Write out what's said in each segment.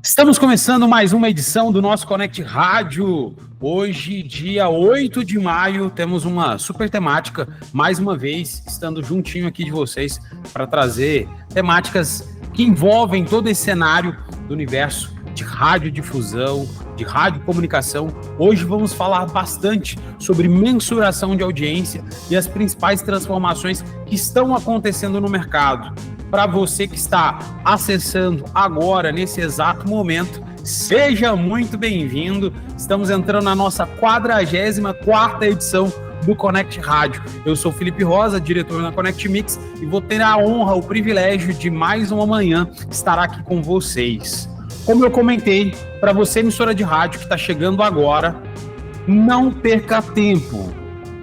Estamos começando mais uma edição do nosso Connect Rádio. Hoje, dia 8 de maio, temos uma super temática, mais uma vez, estando juntinho aqui de vocês para trazer temáticas que envolvem todo esse cenário do universo de radiodifusão, de radiocomunicação. Hoje vamos falar bastante sobre mensuração de audiência e as principais transformações que estão acontecendo no mercado. Para você que está acessando agora, nesse exato momento, seja muito bem-vindo. Estamos entrando na nossa 44ª edição do Connect Rádio. Eu sou Felipe Rosa, diretor da Connect Mix, e vou ter a honra, o privilégio de mais uma manhã estar aqui com vocês. Como eu comentei, para você, emissora de rádio que está chegando agora, não perca tempo.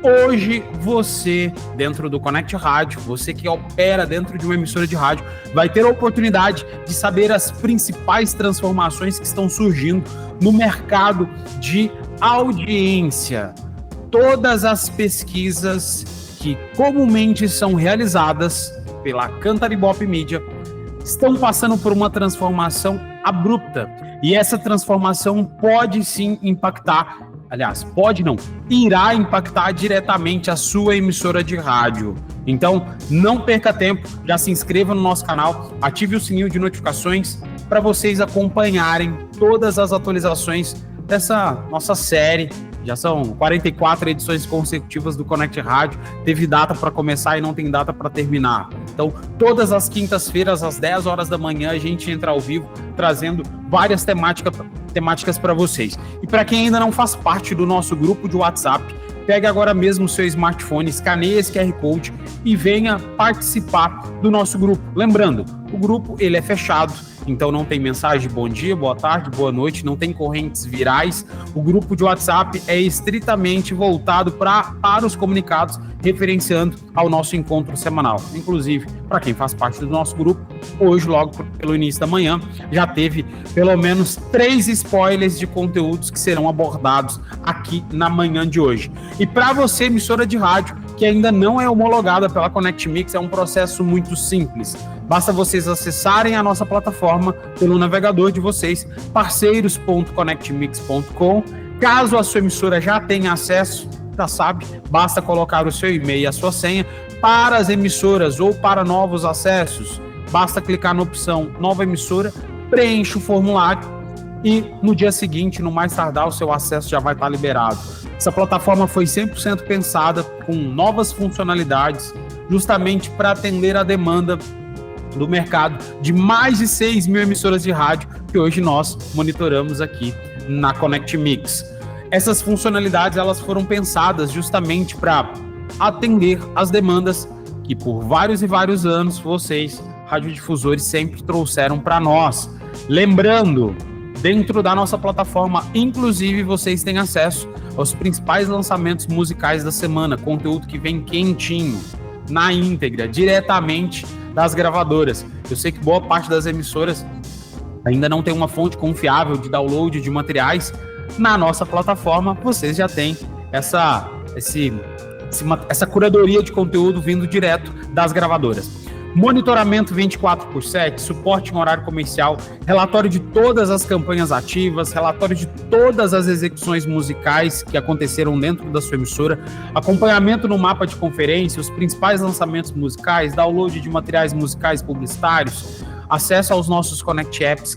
Hoje, você, dentro do Connect Rádio, você que opera dentro de uma emissora de rádio, vai ter a oportunidade de saber as principais transformações que estão surgindo no mercado de audiência. Todas as pesquisas que comumente são realizadas pela Cantaribop Mídia estão passando por uma transformação abrupta. E essa transformação pode sim impactar, aliás, pode não, irá impactar diretamente a sua emissora de rádio. Então, não perca tempo, já se inscreva no nosso canal, ative o sininho de notificações para vocês acompanharem todas as atualizações dessa nossa série. Já são 44 edições consecutivas do Connect Rádio, teve data para começar e não tem data para terminar. Então, todas as quintas-feiras, às 10 horas da manhã, a gente entra ao vivo, trazendo várias temáticas para vocês. E para quem ainda não faz parte do nosso grupo de WhatsApp, pegue agora mesmo o seu smartphone, escaneie esse QR Code e venha participar do nosso grupo. Lembrando, o grupo ele é fechado, então não tem mensagem de bom dia, boa tarde, boa noite, não tem correntes virais. O grupo de WhatsApp é estritamente voltado para os comunicados, referenciando ao nosso encontro semanal. Inclusive, para quem faz parte do nosso grupo, hoje, logo pelo início da manhã, já teve pelo menos 3 spoilers de conteúdos que serão abordados aqui na manhã de hoje. E para você, emissora de rádio, que ainda não é homologada pela Connect Mix, é um processo muito simples. Basta vocês acessarem a nossa plataforma pelo navegador de vocês, parceiros.connectmix.com. Caso a sua emissora já tenha acesso, já sabe, basta colocar o seu e-mail e a sua senha. Para as emissoras ou para novos acessos, basta clicar na opção Nova Emissora, preenche o formulário e no dia seguinte, no mais tardar, o seu acesso já vai estar liberado. Essa plataforma foi 100% pensada com novas funcionalidades, justamente para atender a demanda do mercado de mais de 6 mil emissoras de rádio que hoje nós monitoramos aqui na Connect Mix. Essas funcionalidades elas foram pensadas justamente para atender as demandas que por vários e vários anos vocês, radiodifusores, sempre trouxeram para nós. Lembrando, dentro da nossa plataforma, inclusive, vocês têm acesso aos principais lançamentos musicais da semana, conteúdo que vem quentinho, na íntegra, diretamente das gravadoras. Eu sei que boa parte das emissoras ainda não tem uma fonte confiável de download de materiais. Na nossa plataforma, vocês já têm essa curadoria de conteúdo vindo direto das gravadoras. Monitoramento 24/7, suporte em horário comercial, relatório de todas as campanhas ativas, relatório de todas as execuções musicais que aconteceram dentro da sua emissora, acompanhamento no mapa de conferência, os principais lançamentos musicais, download de materiais musicais publicitários, acesso aos nossos Connect Apps,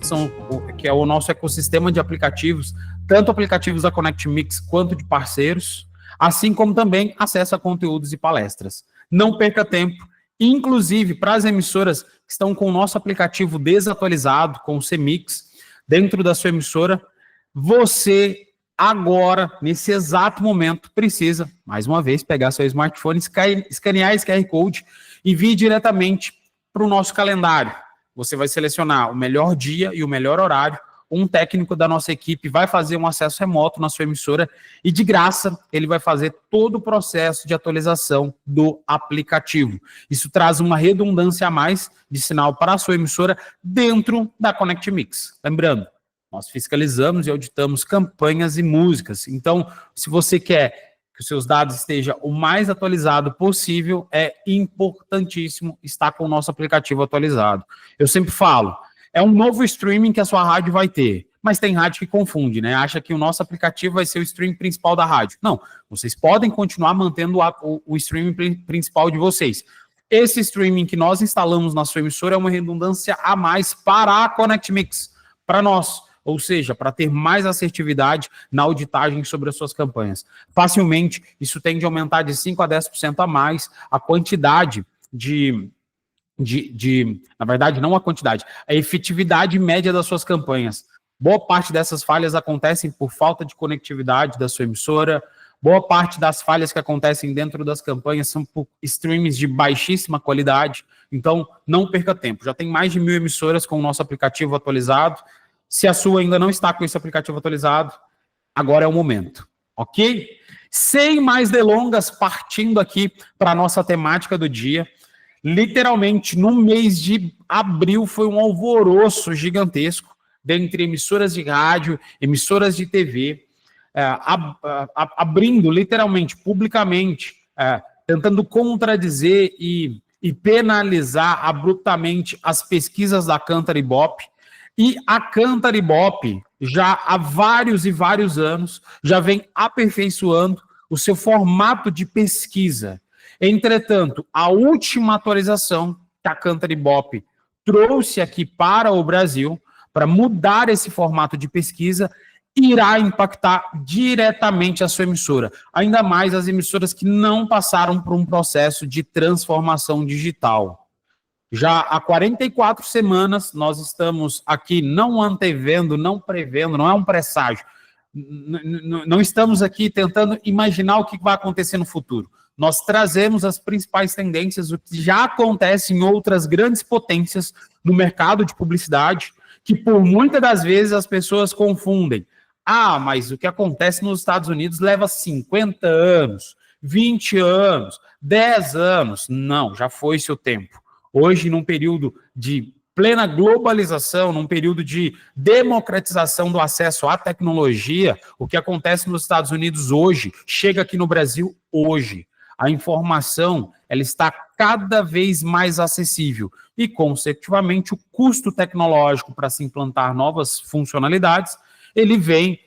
que é o nosso ecossistema de aplicativos, tanto aplicativos da Connect Mix quanto de parceiros, assim como também acesso a conteúdos e palestras. Não perca tempo. Inclusive, para as emissoras que estão com o nosso aplicativo desatualizado, com o CMix, dentro da sua emissora, você agora, nesse exato momento, precisa, mais uma vez, pegar seu smartphone, escanear esse QR Code e vir diretamente para o nosso calendário. Você vai selecionar o melhor dia e o melhor horário. Um técnico da nossa equipe vai fazer um acesso remoto na sua emissora e, de graça, ele vai fazer todo o processo de atualização do aplicativo. Isso traz uma redundância a mais de sinal para a sua emissora dentro da Connect Mix. Lembrando, nós fiscalizamos e auditamos campanhas e músicas. Então, se você quer que os seus dados estejam o mais atualizado possível, é importantíssimo estar com o nosso aplicativo atualizado. Eu sempre falo, é um novo streaming que a sua rádio vai ter. Mas tem rádio que confunde, né? Acha que o nosso aplicativo vai ser o streaming principal da rádio. Não, vocês podem continuar mantendo o streaming principal de vocês. Esse streaming que nós instalamos na sua emissora é uma redundância a mais para a Connect Mix, para nós. Ou seja, para ter mais assertividade na auditagem sobre as suas campanhas. Facilmente, isso tende a aumentar de 5% a 10% a mais a quantidade na verdade, não a quantidade, a efetividade média das suas campanhas. Boa parte dessas falhas acontecem por falta de conectividade da sua emissora. Boa parte das falhas que acontecem dentro das campanhas são por streams de baixíssima qualidade. Então, não perca tempo. Já tem mais de 1.000 emissoras com o nosso aplicativo atualizado. Se a sua ainda não está com esse aplicativo atualizado, agora é o momento, ok? Sem mais delongas, partindo aqui para a nossa temática do dia. Literalmente, no mês de abril, foi um alvoroço gigantesco dentre emissoras de rádio, emissoras de TV, abrindo literalmente, publicamente, tentando contradizer e penalizar abruptamente as pesquisas da Kantar Ibope. E a Kantar Ibope, já há vários e vários anos, já vem aperfeiçoando o seu formato de pesquisa. Entretanto, a última atualização que a Kantar Ibope trouxe aqui para o Brasil, para mudar esse formato de pesquisa, irá impactar diretamente a sua emissora. Ainda mais as emissoras que não passaram por um processo de transformação digital. Já há 44 semanas, nós estamos aqui não antevendo, não prevendo, não é um presságio. Não estamos aqui tentando imaginar o que vai acontecer no futuro. Nós trazemos as principais tendências, o que já acontece em outras grandes potências no mercado de publicidade, que por muitas das vezes as pessoas confundem. Ah, mas o que acontece nos Estados Unidos leva 50 anos, 20 anos, 10 anos. Não, já foi seu tempo. Hoje, num período de plena globalização, num período de democratização do acesso à tecnologia, o que acontece nos Estados Unidos hoje, chega aqui no Brasil hoje. A informação, ela está cada vez mais acessível e, consecutivamente, o custo tecnológico para se implantar novas funcionalidades, ele vem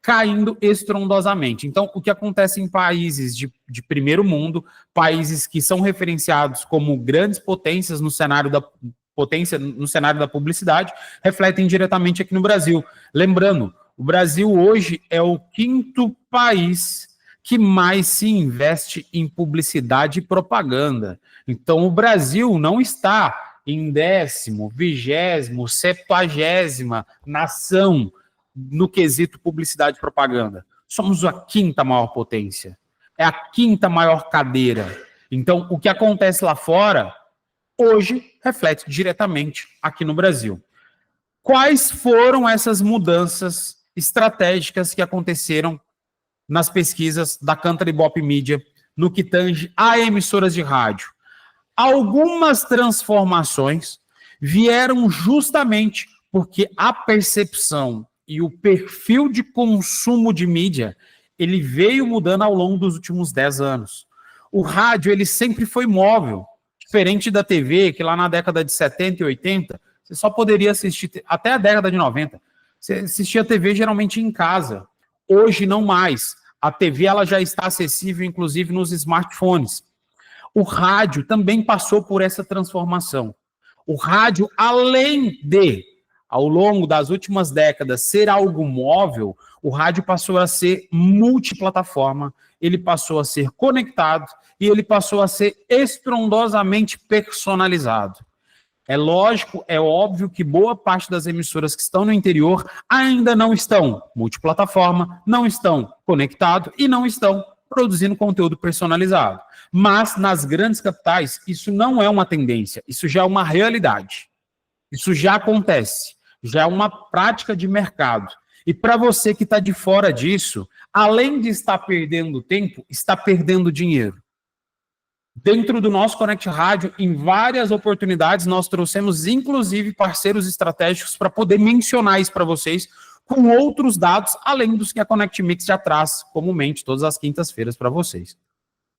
caindo estrondosamente. Então, o que acontece em países de primeiro mundo, países que são referenciados como grandes potências no cenário da publicidade, refletem diretamente aqui no Brasil. Lembrando, o Brasil hoje é o 5º país que mais se investe em publicidade e propaganda. Então, o Brasil não está em 10º, 20º, 70ª nação no quesito publicidade e propaganda. Somos a 5ª maior potência. É a 5ª maior cadeira. Então, o que acontece lá fora, hoje, reflete diretamente aqui no Brasil. Quais foram essas mudanças estratégicas que aconteceram nas pesquisas da Kantar Ibope Media no que tange a emissoras de rádio? Algumas transformações vieram justamente porque a percepção e o perfil de consumo de mídia, ele veio mudando ao longo dos últimos 10 anos. O rádio, ele sempre foi móvel, diferente da TV, que lá na década de 70 e 80, você só poderia assistir, até a década de 90, você assistia a TV geralmente em casa. Hoje, não mais. A TV ela já está acessível, inclusive, nos smartphones. O rádio também passou por essa transformação. O rádio, além de, ao longo das últimas décadas, ser algo móvel, o rádio passou a ser multiplataforma, ele passou a ser conectado e ele passou a ser estrondosamente personalizado. É lógico, é óbvio que boa parte das emissoras que estão no interior ainda não estão multiplataforma, não estão conectados e não estão produzindo conteúdo personalizado. Mas nas grandes capitais, isso não é uma tendência, isso já é uma realidade. Isso já acontece, já é uma prática de mercado. E para você que está de fora disso, além de estar perdendo tempo, está perdendo dinheiro. Dentro do nosso Connect Rádio, em várias oportunidades, nós trouxemos, inclusive, parceiros estratégicos para poder mencionar isso para vocês, com outros dados, além dos que a Connect Mix já traz, comumente, todas as quintas-feiras para vocês.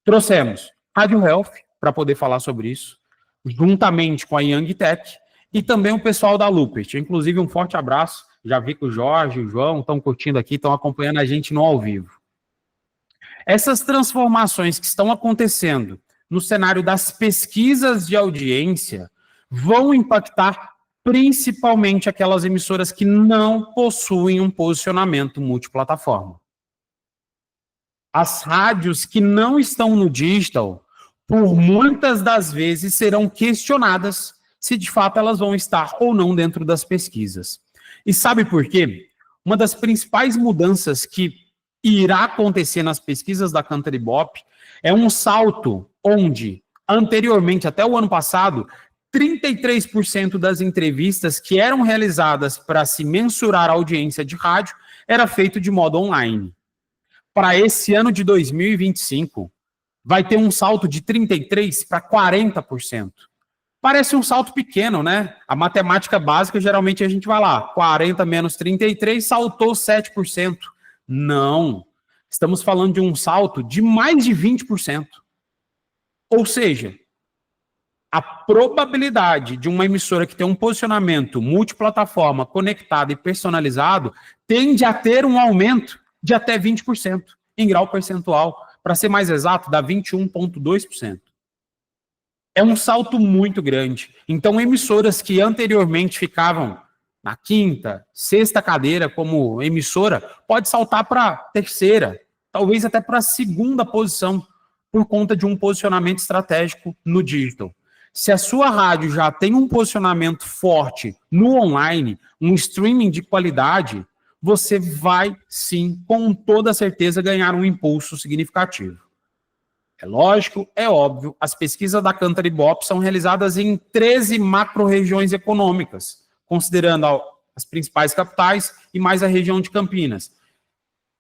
Trouxemos Rádio Health, para poder falar sobre isso, juntamente com a Young Tech, e também o pessoal da Lupert. Inclusive, um forte abraço. Já vi que o Jorge e o João estão curtindo aqui, estão acompanhando a gente no ao vivo. Essas transformações que estão acontecendo no cenário das pesquisas de audiência vão impactar principalmente aquelas emissoras que não possuem um posicionamento multiplataforma. As rádios que não estão no digital, por muitas das vezes, serão questionadas se de fato elas vão estar ou não dentro das pesquisas. E sabe por quê? Uma das principais mudanças que irá acontecer nas pesquisas da Cantar Ibope é um salto onde, anteriormente, até o ano passado, 33% das entrevistas que eram realizadas para se mensurar a audiência de rádio era feito de modo online. Para esse ano de 2025, vai ter um salto de 33% para 40%. Parece um salto pequeno, né? A matemática básica, geralmente a gente vai lá, 40 menos 33, saltou 7%. Não, estamos falando de um salto de mais de 20%. Ou seja, a probabilidade de uma emissora que tem um posicionamento multiplataforma, conectado e personalizado, tende a ter um aumento de até 20% em grau percentual. Para ser mais exato, dá 21,2%. É um salto muito grande. Então, emissoras que anteriormente ficavam na quinta, sexta cadeira como emissora, pode saltar para a terceira, talvez até para a segunda posição, por conta de um posicionamento estratégico no digital. Se a sua rádio já tem um posicionamento forte no online, um streaming de qualidade, você vai, sim, com toda certeza, ganhar um impulso significativo. É lógico, é óbvio, as pesquisas da Cantar Ibope são realizadas em 13 macro-regiões econômicas, considerando as principais capitais e mais a região de Campinas.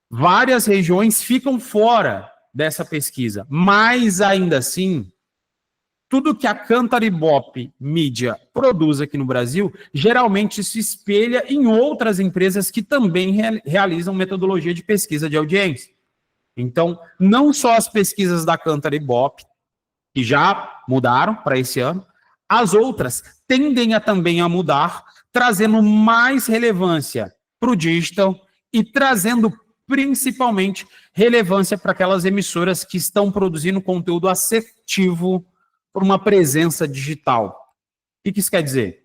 Várias regiões ficam fora dessa pesquisa, mas ainda assim, tudo que a Cantar Ibope Mídia produz aqui no Brasil, geralmente se espelha em outras empresas que também realizam metodologia de pesquisa de audiência. Então, não só as pesquisas da Cantar Ibope, que já mudaram para esse ano, as outras tendem a também a mudar, trazendo mais relevância para o digital e trazendo principalmente relevância para aquelas emissoras que estão produzindo conteúdo assertivo por uma presença digital. O que isso quer dizer?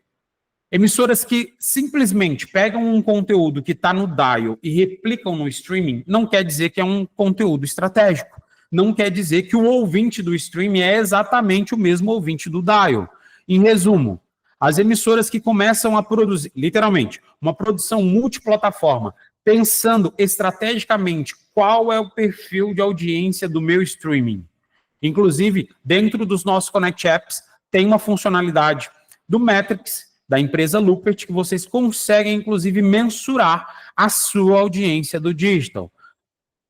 Emissoras que simplesmente pegam um conteúdo que está no dial e replicam no streaming, não quer dizer que é um conteúdo estratégico. Não quer dizer que o ouvinte do streaming é exatamente o mesmo ouvinte do dial. Em resumo, as emissoras que começam a produzir, literalmente, uma produção multiplataforma, pensando estrategicamente qual é o perfil de audiência do meu streaming. Inclusive, dentro dos nossos Connect Apps, tem uma funcionalidade do Metrics, da empresa Lupert, que vocês conseguem, inclusive, mensurar a sua audiência do digital.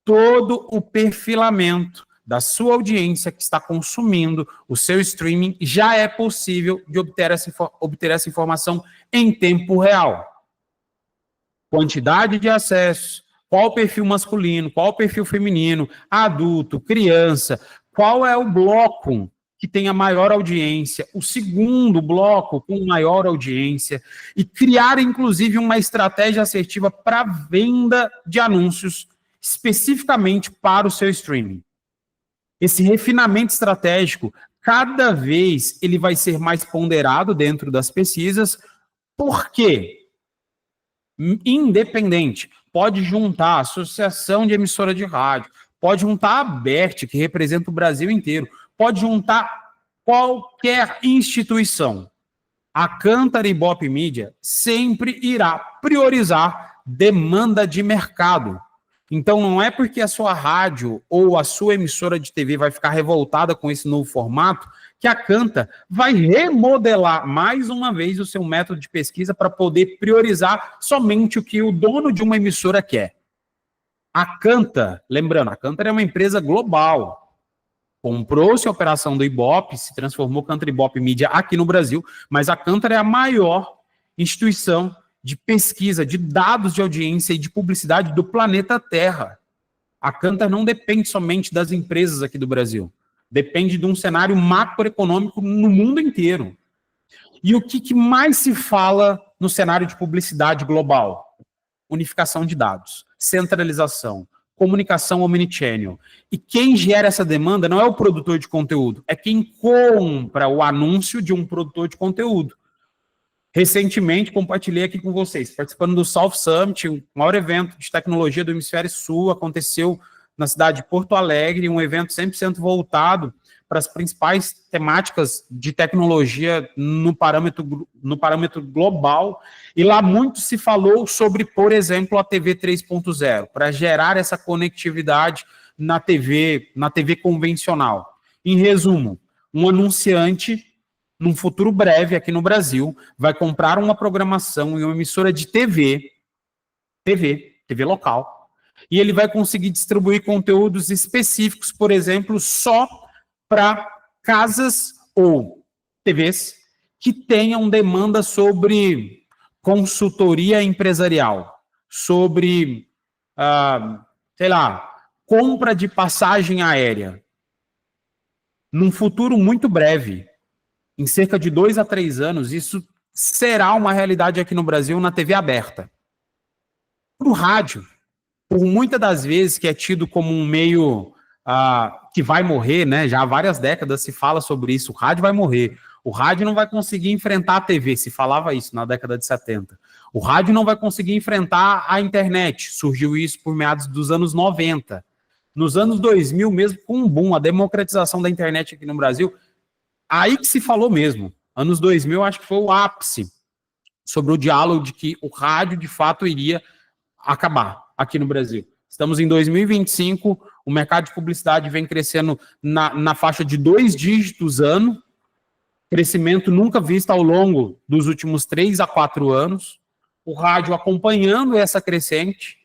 Todo o perfilamento da sua audiência que está consumindo o seu streaming já é possível de obter essa informação em tempo real. Quantidade de acessos, qual o perfil masculino, qual o perfil feminino, adulto, criança, qual é o bloco que tem a maior audiência, o segundo bloco com maior audiência, e criar, inclusive, uma estratégia assertiva para venda de anúncios especificamente para o seu streaming. Esse refinamento estratégico, cada vez ele vai ser mais ponderado dentro das pesquisas, porque independente, pode juntar a Associação de Emissora de Rádio, pode juntar a ABERT, que representa o Brasil inteiro, pode juntar qualquer instituição. A Cantar Ibope Mídia sempre irá priorizar demanda de mercado. Então, não é porque a sua rádio ou a sua emissora de TV vai ficar revoltada com esse novo formato que a Cantar vai remodelar mais uma vez o seu método de pesquisa para poder priorizar somente o que o dono de uma emissora quer. A Cantar, lembrando, a Cantar é uma empresa global. Comprou-se a operação do Ibope, se transformou Cantar Ibope Mídia aqui no Brasil, mas a Cantar é a maior instituição de pesquisa, de dados de audiência e de publicidade do planeta Terra. A Cantar não depende somente das empresas aqui do Brasil. Depende de um cenário macroeconômico no mundo inteiro. E o que mais se fala no cenário de publicidade global? Unificação de dados, centralização, comunicação omnichannel. E quem gera essa demanda não é o produtor de conteúdo, é quem compra o anúncio de um produtor de conteúdo. Recentemente, compartilhei aqui com vocês, participando do South Summit, o maior evento de tecnologia do Hemisfério Sul, aconteceu na cidade de Porto Alegre, um evento 100% voltado para as principais temáticas de tecnologia no parâmetro global, e lá muito se falou sobre, por exemplo, a TV 3.0, para gerar essa conectividade na TV convencional. Em resumo, um anunciante, num futuro breve aqui no Brasil, vai comprar uma programação em uma emissora de TV local, e ele vai conseguir distribuir conteúdos específicos, por exemplo, só para casas ou TVs que tenham demanda sobre consultoria empresarial, sobre, compra de passagem aérea. Num futuro muito breve, em cerca de 2 a 3 anos, isso será uma realidade aqui no Brasil na TV aberta. Para o rádio, por muitas das vezes que é tido como um meio que vai morrer, né? Já há várias décadas se fala sobre isso, o rádio vai morrer. O rádio não vai conseguir enfrentar a TV, se falava isso na década de 70. O rádio não vai conseguir enfrentar a internet, surgiu isso por meados dos anos 90. Nos anos 2000 mesmo, com um boom, a democratização da internet aqui no Brasil, aí que se falou mesmo. Anos 2000, acho que foi o ápice sobre o diálogo de que o rádio, de fato, iria acabar aqui no Brasil. Estamos em 2025, o mercado de publicidade vem crescendo na faixa de 2 dígitos ano, crescimento nunca visto ao longo dos últimos 3 a 4 anos, o rádio acompanhando essa crescente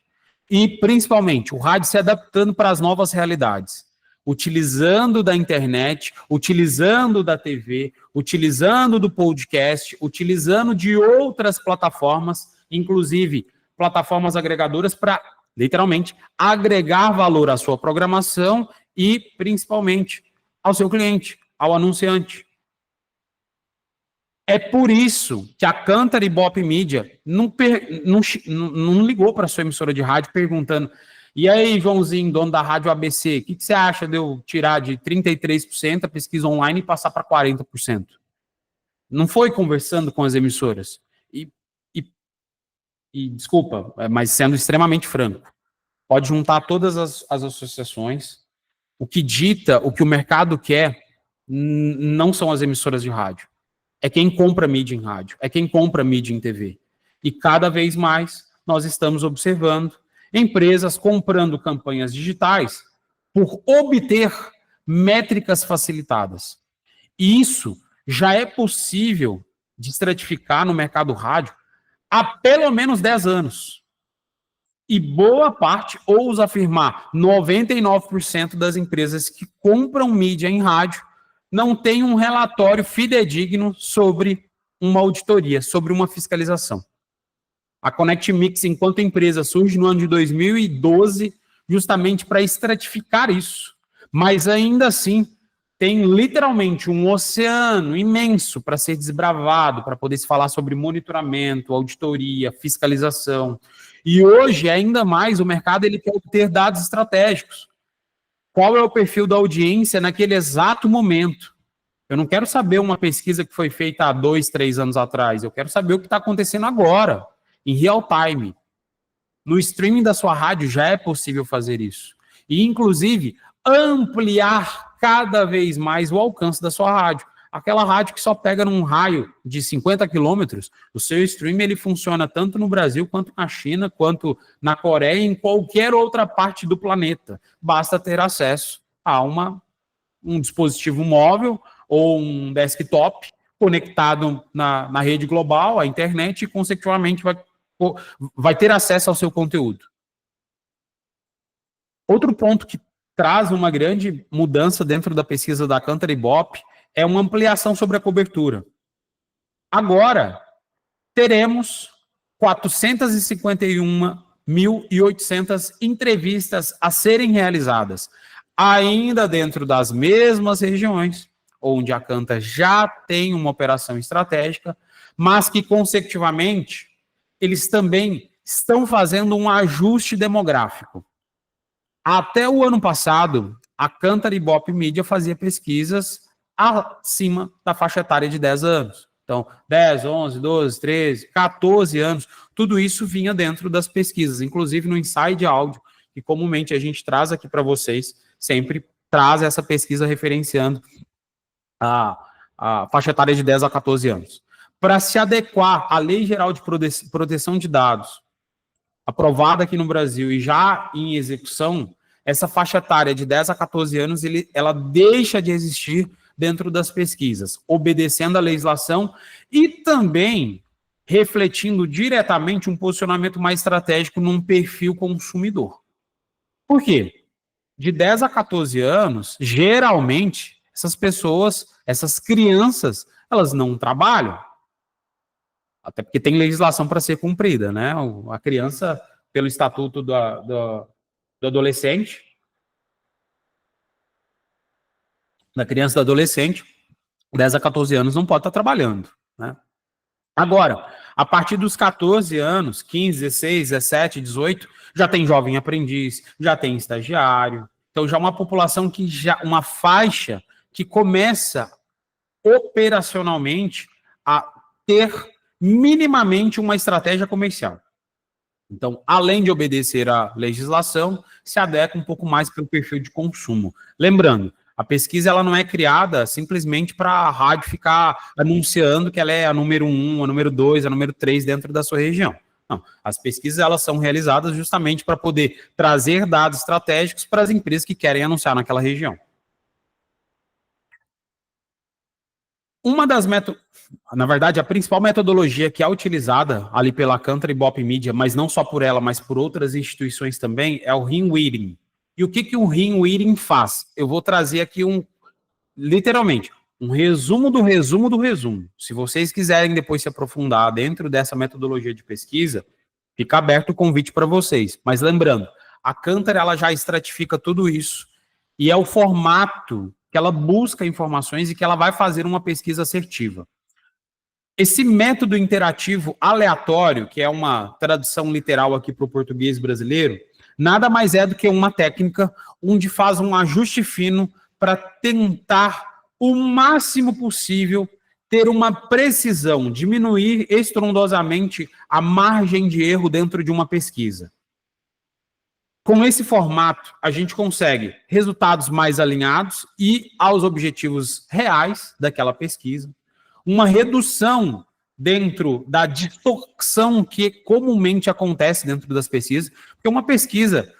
e, principalmente, o rádio se adaptando para as novas realidades, utilizando da internet, utilizando da TV, utilizando do podcast, utilizando de outras plataformas, inclusive plataformas agregadoras para, literalmente, agregar valor à sua programação e, principalmente, ao seu cliente, ao anunciante. É por isso que a Cantar Ibope Media não ligou para a sua emissora de rádio perguntando: e aí, Joãozinho, dono da Rádio ABC, o que você acha de eu tirar de 33% a pesquisa online e passar para 40%? Não foi conversando com as emissoras. E desculpa, mas sendo extremamente franco, pode juntar todas as associações, o que dita, o que o mercado quer, não são as emissoras de rádio. É quem compra mídia em rádio, é quem compra mídia em TV. E cada vez mais nós estamos observando empresas comprando campanhas digitais por obter métricas facilitadas. E isso já é possível de estratificar no mercado rádio há pelo menos 10 anos. E boa parte, ouso afirmar, 99% das empresas que compram mídia em rádio não tem um relatório fidedigno sobre uma auditoria, sobre uma fiscalização. A Connect Mix, enquanto empresa, surge no ano de 2012 justamente para estratificar isso. Mas ainda assim, tem literalmente um oceano imenso para ser desbravado, para poder se falar sobre monitoramento, auditoria, fiscalização. E hoje, ainda mais, o mercado ele quer obter dados estratégicos. Qual é o perfil da audiência naquele exato momento? Eu não quero saber uma pesquisa que foi feita há 2, 3 anos atrás. Eu quero saber o que está acontecendo agora, em real time. No streaming da sua rádio já é possível fazer isso. E, inclusive, ampliar cada vez mais o alcance da sua rádio. Aquela rádio que só pega num raio de 50 quilômetros, o seu streaming ele funciona tanto no Brasil, quanto na China, quanto na Coreia, em qualquer outra parte do planeta. Basta ter acesso a um dispositivo móvel ou um desktop conectado na rede global, à internet, e, consequentemente, vai ter acesso ao seu conteúdo. Outro ponto que traz uma grande mudança dentro da pesquisa da Cantar Ibope é uma ampliação sobre a cobertura. Agora, teremos 451.800 entrevistas a serem realizadas, ainda dentro das mesmas regiões, onde a Cantar já tem uma operação estratégica, mas que, consecutivamente, eles também estão fazendo um ajuste demográfico. Até o ano passado, a Cantar Ibope Mídia fazia pesquisas acima da faixa etária de 10 anos. Então, 10, 11, 12, 13, 14 anos, tudo isso vinha dentro das pesquisas, inclusive no Inside Áudio, que comumente a gente traz aqui para vocês, sempre traz essa pesquisa referenciando a faixa etária de 10 a 14 anos. Para se adequar à Lei Geral de Proteção de Dados, aprovada aqui no Brasil e já em execução, essa faixa etária de 10 a 14 anos, ela deixa de existir dentro das pesquisas, obedecendo à legislação e também refletindo diretamente um posicionamento mais estratégico num perfil consumidor. Por quê? De 10 a 14 anos, geralmente, essas pessoas, essas crianças, elas não trabalham. Até porque tem legislação para ser cumprida, né? A criança, pelo estatuto do adolescente, da criança e do adolescente, 10 a 14 anos não pode estar trabalhando, né? Agora, a partir dos 14 anos, 15, 16, 17, 18, já tem jovem aprendiz, já tem estagiário. Então, já uma população que uma faixa que começa operacionalmente a ter minimamente uma estratégia comercial. Então, além de obedecer à legislação, se adequa um pouco mais pelo perfil de consumo. Lembrando, a pesquisa ela não é criada simplesmente para a rádio ficar anunciando que ela é a número 1, a número 2, a número 3 dentro da sua região. Não, as pesquisas elas são realizadas justamente para poder trazer dados estratégicos para as empresas que querem anunciar naquela região. Na verdade, a principal metodologia que é utilizada ali pela Cantar Ibope Mídia, mas não só por ela, mas por outras instituições também, é o Ring Weighting. E o que o Ring Weighting faz? Eu vou trazer aqui literalmente, um resumo do resumo do resumo. Se vocês quiserem depois se aprofundar dentro dessa metodologia de pesquisa, fica aberto o convite para vocês. Mas lembrando, a Cantar ela já estratifica tudo isso e é o formato que ela busca informações e que ela vai fazer uma pesquisa assertiva. Esse método interativo aleatório, que é uma tradução literal aqui para o português brasileiro, nada mais é do que uma técnica onde faz um ajuste fino para tentar o máximo possível ter uma precisão, diminuir estrondosamente a margem de erro dentro de uma pesquisa. Com esse formato, a gente consegue resultados mais alinhados e aos objetivos reais daquela pesquisa, uma redução dentro da distorção que comumente acontece dentro das pesquisas, porque uma pesquisa,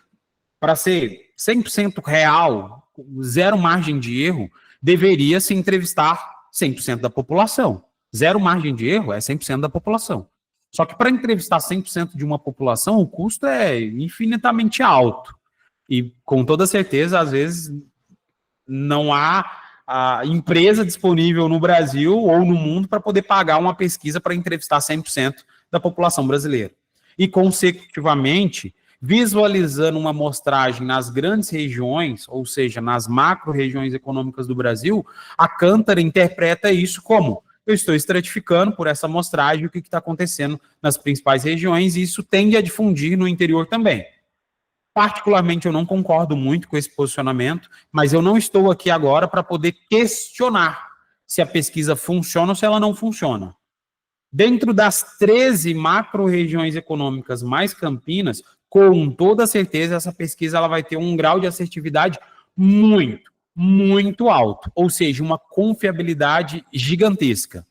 para ser 100% real, zero margem de erro, deveria se entrevistar 100% da população. Zero margem de erro é 100% da população. Só que para entrevistar 100% de uma população, o custo é infinitamente alto. E, com toda certeza, às vezes, não há a empresa disponível no Brasil ou no mundo para poder pagar uma pesquisa para entrevistar 100% da população brasileira. E, consecutivamente, visualizando uma amostragem nas grandes regiões, ou seja, nas macro-regiões econômicas do Brasil, a Cantar interpreta isso como: eu estou estratificando por essa amostragem o que está acontecendo nas principais regiões, e isso tende a difundir no interior também. Particularmente, eu não concordo muito com esse posicionamento, mas eu não estou aqui agora para poder questionar se a pesquisa funciona ou se ela não funciona. Dentro das 13 macro-regiões econômicas mais campinas, com toda certeza, essa pesquisa ela vai ter um grau de assertividade muito alto, ou seja, uma confiabilidade gigantesca.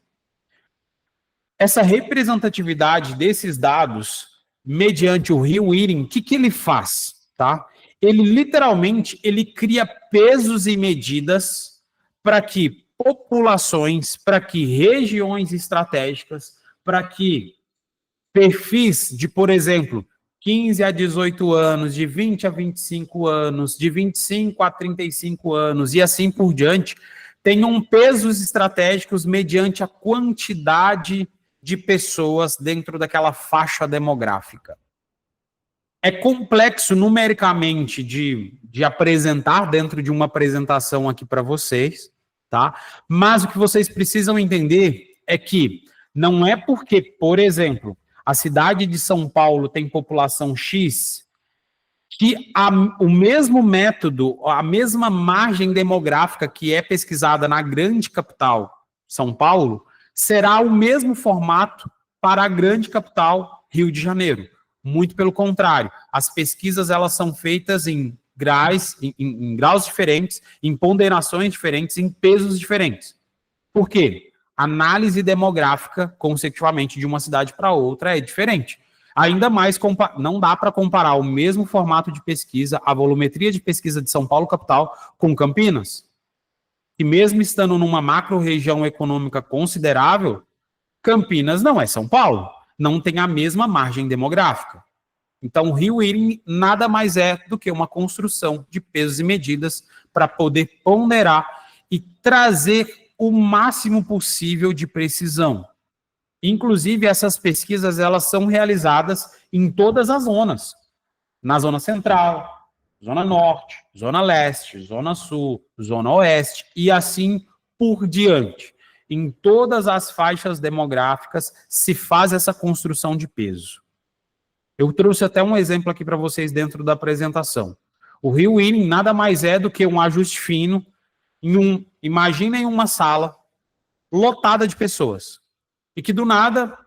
Essa representatividade desses dados, mediante o Ring Weighting, o que ele faz? Tá? Ele literalmente cria pesos e medidas para que populações, para que regiões estratégicas, para que perfis de, por exemplo, 15 a 18 anos, de 20 a 25 anos, de 25 a 35 anos e assim por diante, tenham pesos estratégicos mediante a quantidade de pessoas dentro daquela faixa demográfica. É complexo numericamente de apresentar dentro de uma apresentação aqui para vocês, tá? Mas o que vocês precisam entender é que não é porque, por exemplo, a cidade de São Paulo tem população X, que o mesmo método, a mesma margem demográfica que é pesquisada na grande capital, São Paulo, será o mesmo formato para a grande capital, Rio de Janeiro. Muito pelo contrário, as pesquisas elas são feitas em graus diferentes, em ponderações diferentes, em pesos diferentes. Por quê? Análise demográfica, consecutivamente, de uma cidade para outra é diferente. Ainda mais, não dá para comparar o mesmo formato de pesquisa, a volumetria de pesquisa de São Paulo, capital, com Campinas. E mesmo estando numa macro-região econômica considerável, Campinas não é São Paulo, não tem a mesma margem demográfica. Então, o Rio Irim nada mais é do que uma construção de pesos e medidas para poder ponderar e trazer o máximo possível de precisão. Inclusive, essas pesquisas elas são realizadas em todas as zonas. Na zona central, zona norte, zona leste, zona sul, zona oeste e assim por diante. Em todas as faixas demográficas se faz essa construção de peso. Eu trouxe até um exemplo aqui para vocês dentro da apresentação. O Rio Irim nada mais é do que um ajuste fino imaginem uma sala lotada de pessoas. E que do nada,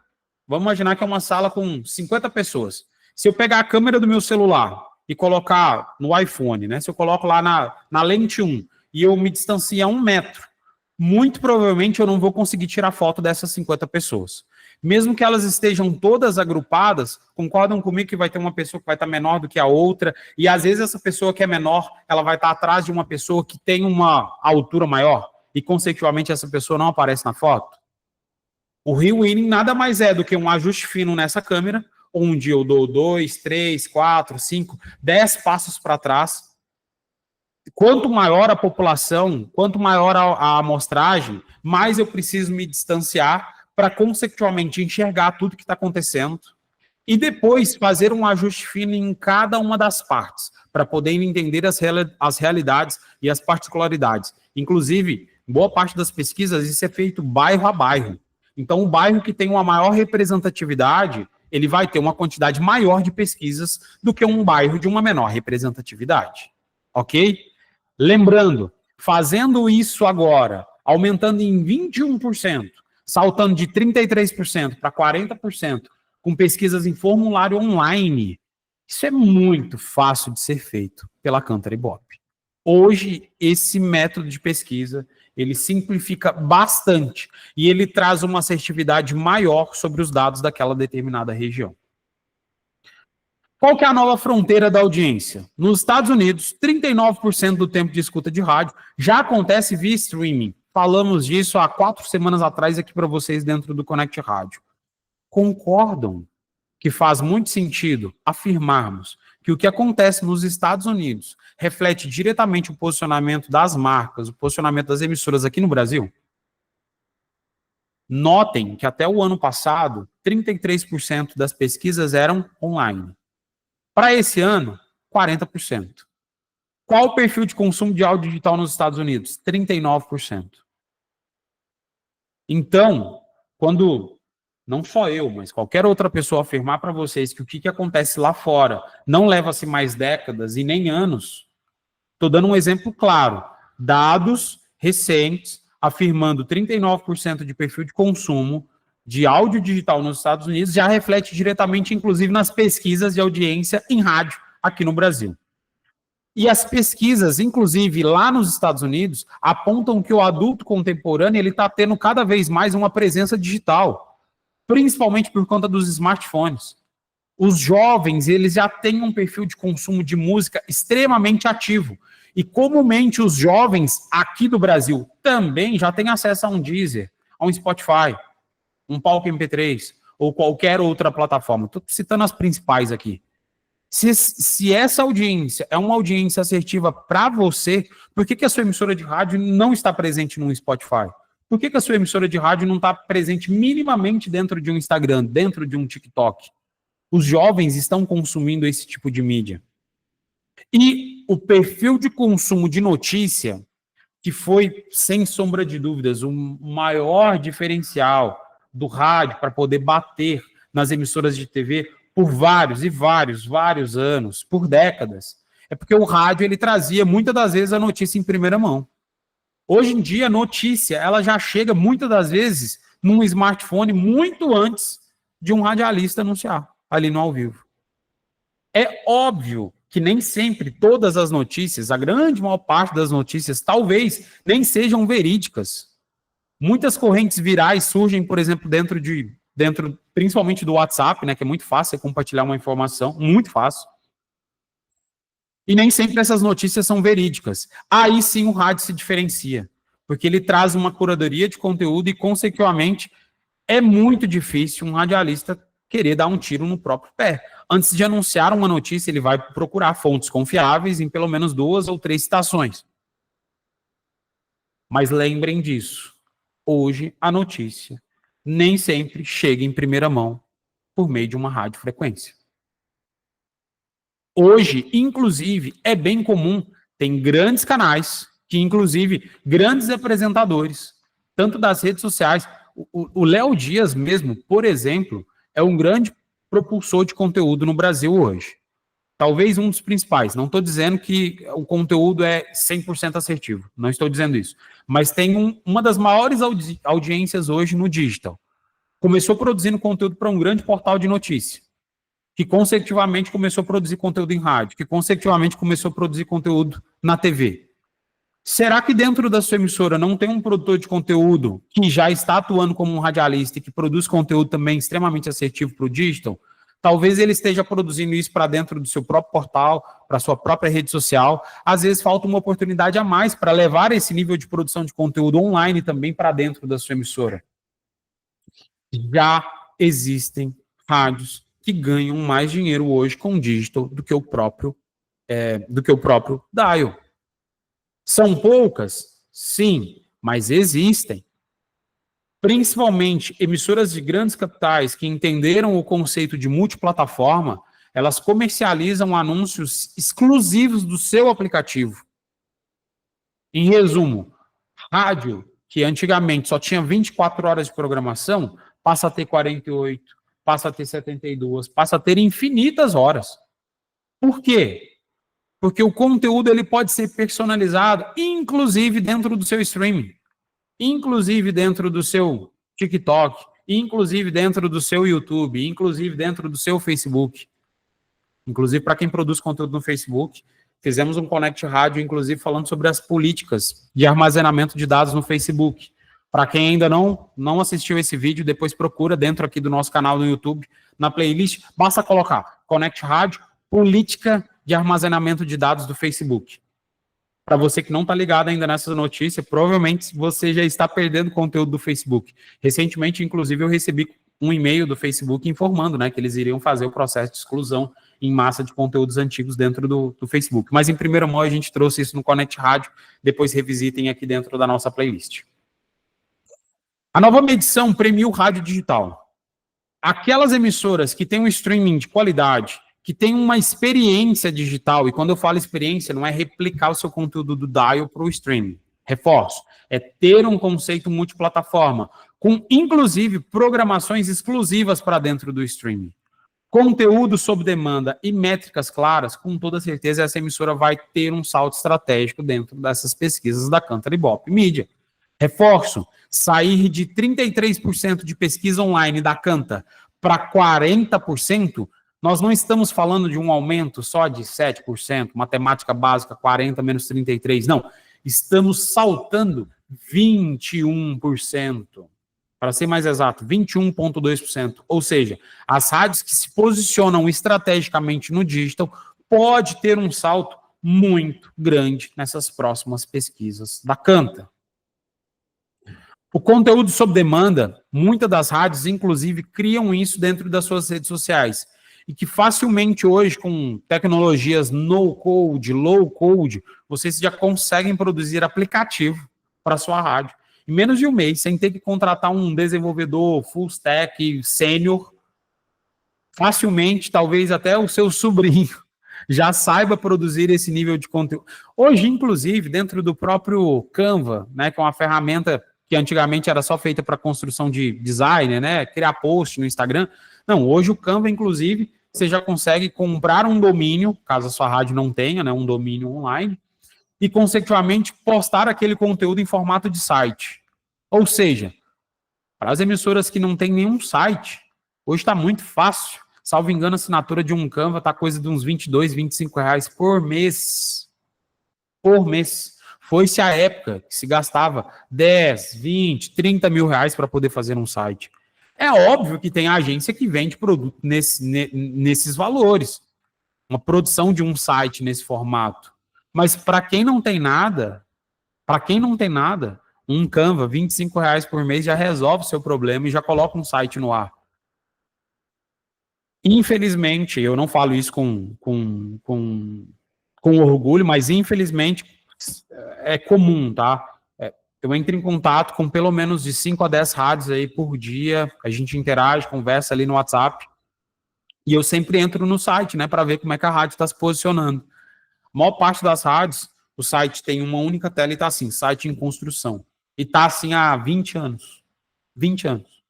vamos imaginar que é uma sala com 50 pessoas. Se eu pegar a câmera do meu celular e colocar no iPhone, né? Se eu coloco lá na lente 1 e eu me distanciar 1 metro, muito provavelmente eu não vou conseguir tirar foto dessas 50 pessoas. Mesmo que elas estejam todas agrupadas, concordam comigo que vai ter uma pessoa que vai estar menor do que a outra, e às vezes essa pessoa que é menor, ela vai estar atrás de uma pessoa que tem uma altura maior, e consecutivamente essa pessoa não aparece na foto. O Rio Irim nada mais é do que um ajuste fino nessa câmera, onde eu dou 2, 3, 4, 5, 10 passos para trás. Quanto maior a população, quanto maior a amostragem, mais eu preciso me distanciar para consecutivamente enxergar tudo que está acontecendo e depois fazer um ajuste fino em cada uma das partes, para poder entender as realidades e as particularidades. Inclusive, boa parte das pesquisas, isso é feito bairro a bairro. Então, o bairro que tem uma maior representatividade, ele vai ter uma quantidade maior de pesquisas do que um bairro de uma menor representatividade. Ok? Lembrando, fazendo isso agora, aumentando em 21%, saltando de 33% para 40%, com pesquisas em formulário online, isso é muito fácil de ser feito pela Cantar Ibope. Hoje, esse método de pesquisa, ele simplifica bastante e ele traz uma assertividade maior sobre os dados daquela determinada região. Qual que é a nova fronteira da audiência? Nos Estados Unidos, 39% do tempo de escuta de rádio já acontece via streaming. Falamos disso há 4 semanas atrás aqui para vocês dentro do Connect Rádio. Concordam que faz muito sentido afirmarmos que o que acontece nos Estados Unidos reflete diretamente o posicionamento das marcas, o posicionamento das emissoras aqui no Brasil? Notem que até o ano passado, 33% das pesquisas eram online. Para esse ano, 40%. Qual o perfil de consumo de áudio digital nos Estados Unidos? 39%. Então, quando não só eu, mas qualquer outra pessoa afirmar para vocês que o que acontece lá fora não leva-se mais décadas e nem anos, estou dando um exemplo claro. Dados recentes afirmando 39% de perfil de consumo de áudio digital nos Estados Unidos já reflete diretamente, inclusive, nas pesquisas de audiência em rádio aqui no Brasil. E as pesquisas, inclusive, lá nos Estados Unidos, apontam que o adulto contemporâneo ele está tendo cada vez mais uma presença digital, principalmente por conta dos smartphones. Os jovens, eles já têm um perfil de consumo de música extremamente ativo. E comumente os jovens aqui do Brasil também já têm acesso a um Deezer, a um Spotify, um Palco MP3 ou qualquer outra plataforma. Estou citando as principais aqui. Se essa audiência é uma audiência assertiva para você, por que a sua emissora de rádio não está presente no Spotify? Por que a sua emissora de rádio não está presente minimamente dentro de um Instagram, dentro de um TikTok? Os jovens estão consumindo esse tipo de mídia. E o perfil de consumo de notícia que foi, sem sombra de dúvidas, o maior diferencial do rádio para poder bater nas emissoras de TV por vários anos, por décadas, é porque o rádio ele trazia muitas das vezes a notícia em primeira mão. Hoje em dia, a notícia ela já chega muitas das vezes num smartphone muito antes de um radialista anunciar ali no ao vivo. É óbvio que nem sempre todas as notícias, a grande maior parte das notícias, talvez nem sejam verídicas. Muitas correntes virais surgem, por exemplo, dentro principalmente do WhatsApp, né, que é muito fácil compartilhar uma informação, muito fácil. E nem sempre essas notícias são verídicas. Aí sim o rádio se diferencia, porque ele traz uma curadoria de conteúdo e, consequentemente, é muito difícil um radialista querer dar um tiro no próprio pé. Antes de anunciar uma notícia, ele vai procurar fontes confiáveis em pelo menos 2 ou 3 estações. Mas lembrem disso. Hoje, a notícia nem sempre chega em primeira mão por meio de uma radiofrequência. Hoje, inclusive, é bem comum, tem grandes canais, que inclusive grandes apresentadores, tanto das redes sociais. O Léo Dias mesmo, por exemplo, é um grande propulsor de conteúdo no Brasil hoje. Talvez um dos principais. Não estou dizendo que o conteúdo é 100% assertivo. Não estou dizendo isso. Mas tem uma das maiores audiências hoje no digital. Começou produzindo conteúdo para um grande portal de notícia, que consecutivamente começou a produzir conteúdo em rádio, que consecutivamente começou a produzir conteúdo na TV. Será que dentro da sua emissora não tem um produtor de conteúdo que já está atuando como um radialista e que produz conteúdo também extremamente assertivo para o digital? Talvez ele esteja produzindo isso para dentro do seu próprio portal, para a sua própria rede social. Às vezes falta uma oportunidade a mais para levar esse nível de produção de conteúdo online também para dentro da sua emissora. Já existem rádios que ganham mais dinheiro hoje com digital do que o próprio dial. São poucas? Sim, mas existem. Principalmente emissoras de grandes capitais que entenderam o conceito de multiplataforma, elas comercializam anúncios exclusivos do seu aplicativo. Em resumo, rádio, que antigamente só tinha 24 horas de programação, passa a ter 48, passa a ter 72, passa a ter infinitas horas. Por quê? Porque o conteúdo ele pode ser personalizado, inclusive dentro do seu streaming, inclusive dentro do seu TikTok, inclusive dentro do seu YouTube, inclusive dentro do seu Facebook. Inclusive, para quem produz conteúdo no Facebook, fizemos um Connect Rádio, inclusive, falando sobre as políticas de armazenamento de dados no Facebook. Para quem ainda não assistiu esse vídeo, depois procura dentro aqui do nosso canal no YouTube, na playlist, basta colocar Connect Rádio, política de armazenamento de dados do Facebook. Para você que não está ligado ainda nessa notícia, provavelmente você já está perdendo conteúdo do Facebook. Recentemente, inclusive, eu recebi um e-mail do Facebook informando, né, que eles iriam fazer o processo de exclusão em massa de conteúdos antigos dentro do Facebook. Mas em primeira mão a gente trouxe isso no Connect Rádio, depois revisitem aqui dentro da nossa playlist. A nova medição premia o rádio digital. Aquelas emissoras que têm um streaming de qualidade, que tem uma experiência digital, e quando eu falo experiência, não é replicar o seu conteúdo do dial para o streaming. Reforço, é ter um conceito multiplataforma, com inclusive programações exclusivas para dentro do streaming. Conteúdo sob demanda e métricas claras, com toda certeza essa emissora vai ter um salto estratégico dentro dessas pesquisas da Kantar Ibope Mídia. Reforço, sair de 33% de pesquisa online da Kantar para 40%, nós não estamos falando de um aumento só de 7%, matemática básica 40 menos 33, não. Estamos saltando 21%. Para ser mais exato, 21,2%. Ou seja, as rádios que se posicionam estrategicamente no digital pode ter um salto muito grande nessas próximas pesquisas da Kantar. O conteúdo sob demanda, muitas das rádios, inclusive, criam isso dentro das suas redes sociais. E que facilmente hoje, com tecnologias no-code, low-code, vocês já conseguem produzir aplicativo para a sua rádio. Em menos de um mês, sem ter que contratar um desenvolvedor full stack, sênior, facilmente, talvez até o seu sobrinho já saiba produzir esse nível de conteúdo. Hoje, inclusive, dentro do próprio Canva, né, que é uma ferramenta que antigamente era só feita para construção de design, né, criar post no Instagram. Não, hoje o Canva, inclusive, você já consegue comprar um domínio, caso a sua rádio não tenha, né, um domínio online, e, consecutivamente, postar aquele conteúdo em formato de site. Ou seja, para as emissoras que não têm nenhum site, hoje está muito fácil. Salvo engano, a assinatura de um Canva está coisa de uns R$22, R$25 por mês. Por mês. Foi-se a época que se gastava 10, 20, 30 mil reais para poder fazer um site. É óbvio que tem agência que vende produto nesses valores. Uma produção de um site nesse formato. Mas para quem não tem nada, um Canva, R$25 por mês já resolve o seu problema e já coloca um site no ar. Infelizmente, eu não falo isso com orgulho, mas infelizmente é comum, tá? Eu entro em contato com pelo menos de 5 a 10 rádios aí por dia, a gente interage, conversa ali no WhatsApp, e eu sempre entro no site, né, para ver como é que a rádio está se posicionando. A maior parte das rádios, o site tem uma única tela e está assim, site em construção. E está assim há 20 anos. 20 anos.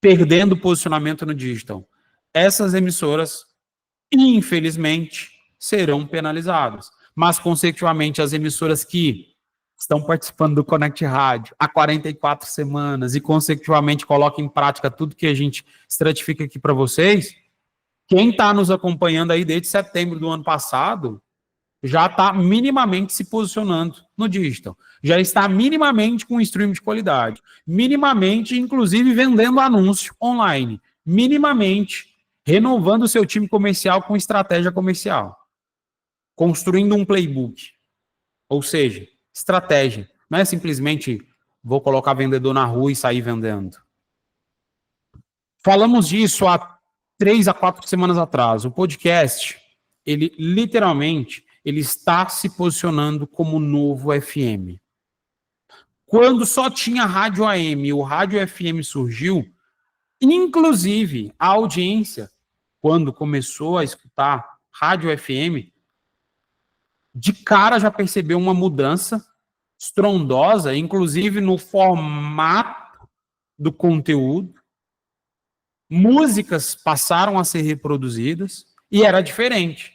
Perdendo posicionamento no digital. Essas emissoras, infelizmente, serão penalizadas. Mas, consecutivamente, as emissoras que estão participando do Connect Rádio há 44 semanas e, consecutivamente, colocam em prática tudo que a gente estratifica aqui para vocês, quem está nos acompanhando aí desde setembro do ano passado já está minimamente se posicionando no digital. Já está minimamente com um stream de qualidade. Minimamente, inclusive, vendendo anúncio online. Minimamente, renovando o seu time comercial com estratégia comercial. Construindo um playbook. Ou seja, estratégia. Não é simplesmente vou colocar vendedor na rua e sair vendendo. Falamos disso há 3 a 4 semanas atrás. O podcast, ele literalmente, ele está se posicionando como novo FM. Quando só tinha rádio AM, o rádio FM surgiu, inclusive a audiência, quando começou a escutar rádio FM, de cara já percebeu uma mudança estrondosa, inclusive no formato do conteúdo. Músicas passaram a ser reproduzidas e era diferente.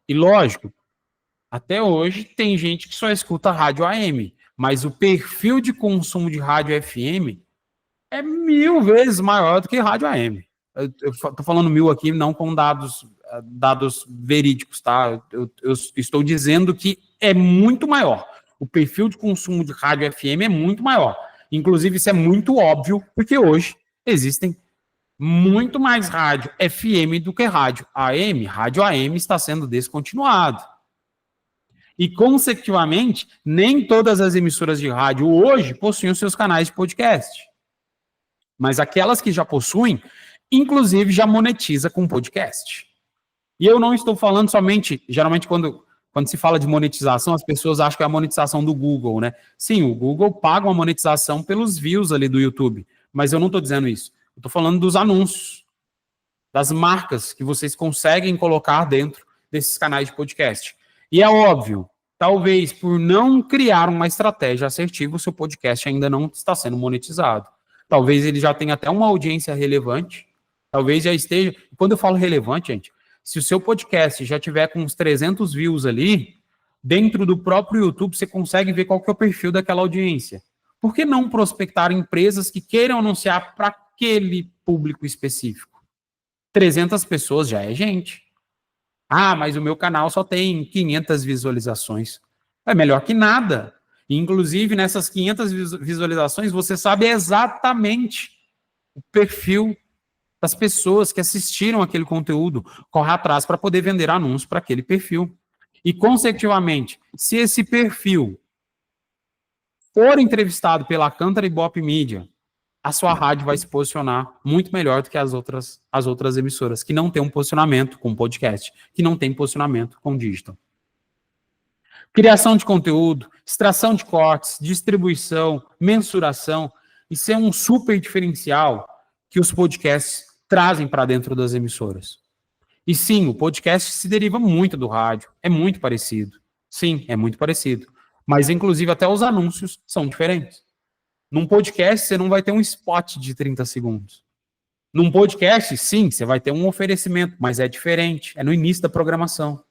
E lógico, até hoje tem gente que só escuta rádio AM, mas o perfil de consumo de rádio FM é 1000 vezes maior do que rádio AM. Eu tô falando 1000 aqui, não com dados verídicos, tá? Eu estou dizendo que é muito maior. O perfil de consumo de rádio FM é muito maior. Inclusive, isso é muito óbvio, porque hoje existem muito mais rádio FM do que rádio AM. Rádio AM está sendo descontinuado. E, consecutivamente, nem todas as emissoras de rádio hoje possuem os seus canais de podcast. Mas aquelas que já possuem, inclusive, já monetiza com podcast. E eu não estou falando somente, geralmente quando se fala de monetização, as pessoas acham que é a monetização do Google, né? Sim, o Google paga uma monetização pelos views ali do YouTube, mas eu não estou dizendo isso. Eu estou falando dos anúncios, das marcas que vocês conseguem colocar dentro desses canais de podcast. E é óbvio, talvez por não criar uma estratégia assertiva, o seu podcast ainda não está sendo monetizado. Talvez ele já tenha até uma audiência relevante, talvez já esteja... Quando eu falo relevante, gente, se o seu podcast já tiver com uns 300 views ali, dentro do próprio YouTube você consegue ver qual que é o perfil daquela audiência. Por que não prospectar empresas que queiram anunciar para aquele público específico? 300 pessoas já é gente. Ah, mas o meu canal só tem 500 visualizações. É melhor que nada. Inclusive, nessas 500 visualizações, você sabe exatamente o perfil das pessoas que assistiram aquele conteúdo, corre atrás para poder vender anúncios para aquele perfil. E, consecutivamente, se esse perfil for entrevistado pela Cântara Ibope Mídia, a sua rádio vai se posicionar muito melhor do que as outras emissoras, que não têm um posicionamento com podcast, que não tem posicionamento com digital. Criação de conteúdo, extração de cortes, distribuição, mensuração, isso é um super diferencial que os podcasts trazem para dentro das emissoras. E sim, o podcast se deriva muito do rádio. É muito parecido. Sim, é muito parecido. Mas, inclusive, até os anúncios são diferentes. Num podcast, você não vai ter um spot de 30 segundos. Num podcast, sim, você vai ter um oferecimento, mas é diferente. É no início da programação.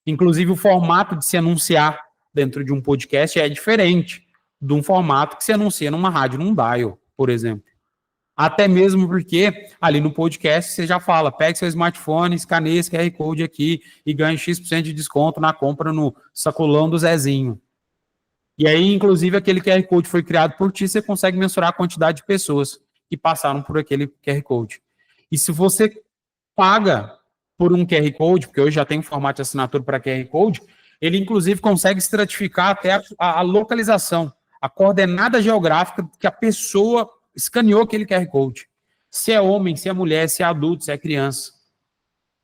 Inclusive, o formato de se anunciar dentro de um podcast é diferente de um formato que se anuncia numa rádio, num dial, por exemplo. Até mesmo porque ali no podcast você já fala, pegue seu smartphone, escaneie esse QR Code aqui e ganhe X% de desconto na compra no sacolão do Zezinho. E aí, inclusive, aquele QR Code foi criado por ti, você consegue mensurar a quantidade de pessoas que passaram por aquele QR Code. E se você paga por um QR Code, porque hoje já tem um formato de assinatura para QR Code, ele, inclusive, consegue estratificar até a localização, a coordenada geográfica que a pessoa escaneou aquele QR Code. Se é homem, se é mulher, se é adulto, se é criança.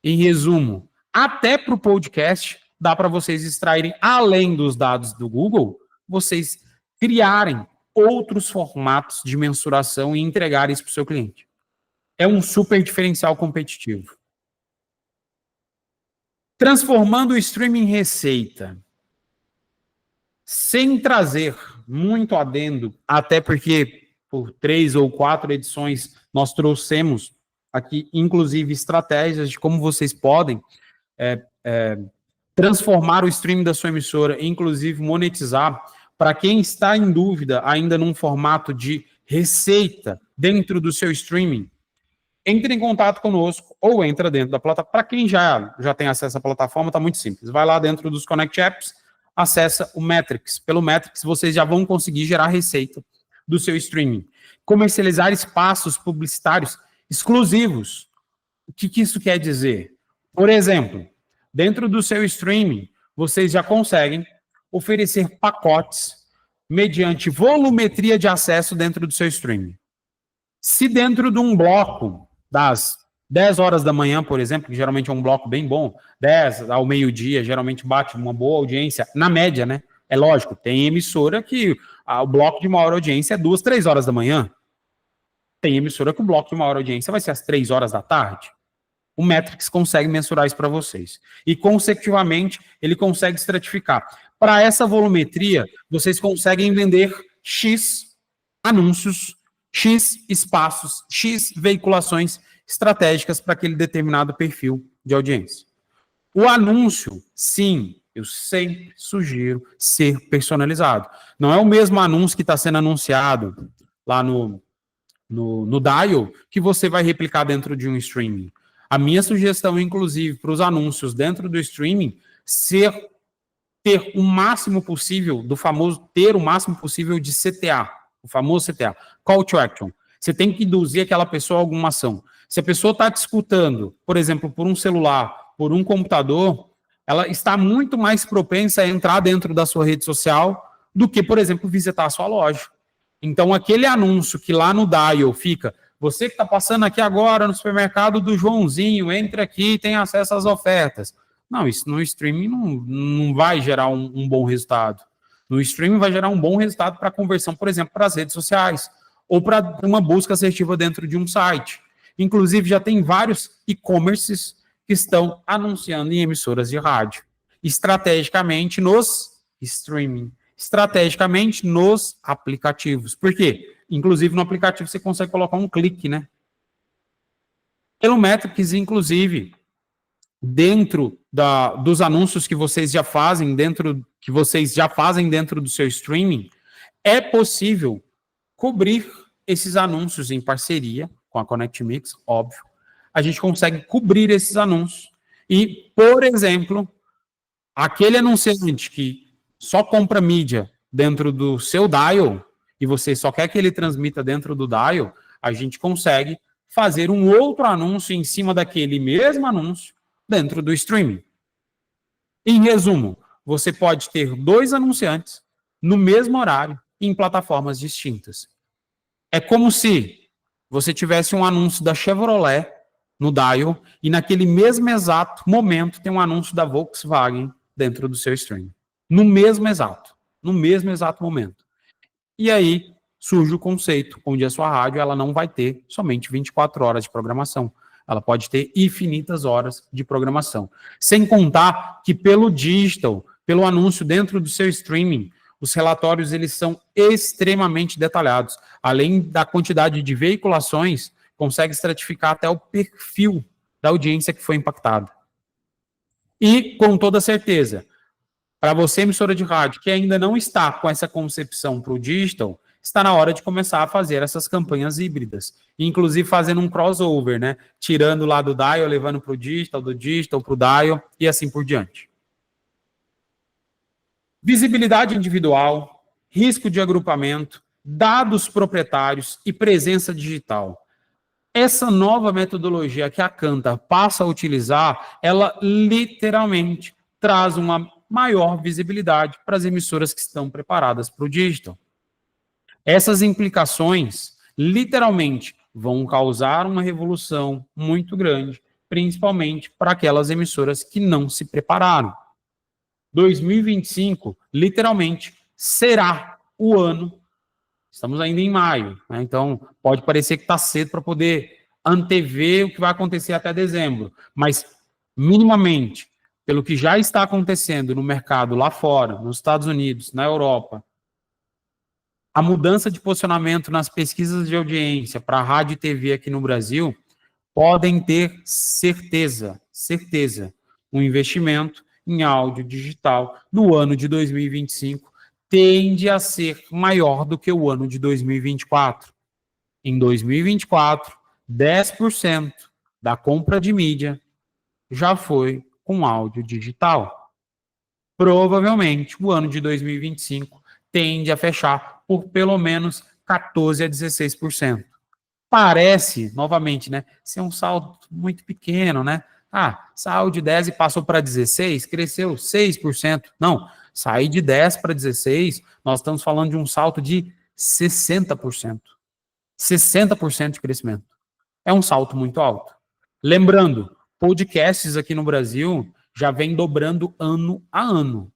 Em resumo, até para o podcast, dá para vocês extraírem, além dos dados do Google, vocês criarem outros formatos de mensuração e entregarem isso para o seu cliente. É um super diferencial competitivo. Transformando o streaming em receita, sem trazer muito adendo, até porque por 3 ou 4 edições nós trouxemos aqui, inclusive, estratégias de como vocês podem transformar o streaming da sua emissora, inclusive monetizar. Para quem está em dúvida ainda num formato de receita dentro do seu streaming, entre em contato conosco ou entra dentro da plataforma. Para quem já tem acesso à plataforma, está muito simples. Vai lá dentro dos Connect Apps, acessa o Metrics. Pelo Metrics, vocês já vão conseguir gerar receita do seu streaming. Comercializar espaços publicitários exclusivos. O que isso quer dizer? Por exemplo, dentro do seu streaming, vocês já conseguem oferecer pacotes mediante volumetria de acesso dentro do seu streaming. Se dentro de um bloco das 10 horas da manhã, por exemplo, que geralmente é um bloco bem bom, 10 ao meio-dia, geralmente bate uma boa audiência, na média, né? É lógico, tem emissora que o bloco de maior audiência é 2, 3 horas da manhã. Tem emissora que o bloco de maior audiência vai ser às 3 horas da tarde. O Metrics consegue mensurar isso para vocês. E, consecutivamente, ele consegue estratificar. Para essa volumetria, vocês conseguem vender X anúncios, X espaços, X veiculações estratégicas para aquele determinado perfil de audiência. O anúncio, sim, eu sempre sugiro ser personalizado. Não é o mesmo anúncio que está sendo anunciado lá no dial que você vai replicar dentro de um streaming. A minha sugestão, inclusive, para os anúncios dentro do streaming, ter o máximo possível ter o máximo possível de CTA, o famoso CTA, Call to Action. Você tem que induzir aquela pessoa a alguma ação. Se a pessoa está te escutando, por exemplo, por um celular, por um computador, ela está muito mais propensa a entrar dentro da sua rede social do que, por exemplo, visitar a sua loja. Então, aquele anúncio que lá no dial fica, você que está passando aqui agora no supermercado do Joãozinho, entre aqui e tem acesso às ofertas. Não, isso no streaming não vai gerar um bom resultado. No streaming vai gerar um bom resultado para conversão, por exemplo, para as redes sociais ou para uma busca assertiva dentro de um site. Inclusive, já tem vários e-commerces que estão anunciando em emissoras de rádio, estrategicamente nos streaming, estrategicamente nos aplicativos. Por quê? Inclusive, no aplicativo você consegue colocar um clique, né? Pelo Metrics, inclusive, dentro dos anúncios que vocês já fazem dentro do seu streaming, é possível cobrir esses anúncios em parceria com a Connect Mix, óbvio. A gente consegue cobrir esses anúncios. E, por exemplo, aquele anunciante que só compra mídia dentro do seu dial e você só quer que ele transmita dentro do dial, a gente consegue fazer um outro anúncio em cima daquele mesmo anúncio dentro do streaming. Em resumo, você pode ter 2 anunciantes no mesmo horário em plataformas distintas. É como se você tivesse um anúncio da Chevrolet no dial e naquele mesmo exato momento tem um anúncio da Volkswagen dentro do seu streaming. No mesmo exato momento. E aí surge o conceito, onde a sua rádio ela não vai ter somente 24 horas de programação. ela pode ter infinitas horas de programação. Sem contar que pelo digital, pelo anúncio dentro do seu streaming, os relatórios eles são extremamente detalhados. Além da quantidade de veiculações, consegue estratificar até o perfil da audiência que foi impactada. E, com toda certeza, para você, emissora de rádio, que ainda não está com essa concepção para o digital, está na hora de começar a fazer essas campanhas híbridas. Inclusive fazendo um crossover, né? Tirando lá do dial, levando para o digital, do digital para o dial e assim por diante. Visibilidade individual, risco de agrupamento, dados proprietários e presença digital. Essa nova metodologia que a Kantar passa a utilizar, ela literalmente traz uma maior visibilidade para as emissoras que estão preparadas para o digital. Essas implicações, literalmente, vão causar uma revolução muito grande, principalmente para aquelas emissoras que não se prepararam. 2025, literalmente, será o ano. Estamos ainda em maio, né? Então pode parecer que está cedo para poder antever o que vai acontecer até dezembro, mas minimamente, pelo que já está acontecendo no mercado lá fora, nos Estados Unidos, na Europa, a mudança de posicionamento nas pesquisas de audiência para rádio e TV aqui no Brasil, podem ter certeza, um investimento em áudio digital no ano de 2025 tende a ser maior do que o ano de 2024. Em 2024, 10% da compra de mídia já foi com áudio digital. Provavelmente, o ano de 2025 tende a fechar por pelo menos 14% a 16%. Parece, novamente, né, ser um salto muito pequeno, né? Saiu de 10 e passou para 16, cresceu 6%. Não, sair de 10 para 16, nós estamos falando de um salto de 60%. 60% de crescimento. É um salto muito alto. Lembrando, podcasts aqui no Brasil já vem dobrando ano a ano.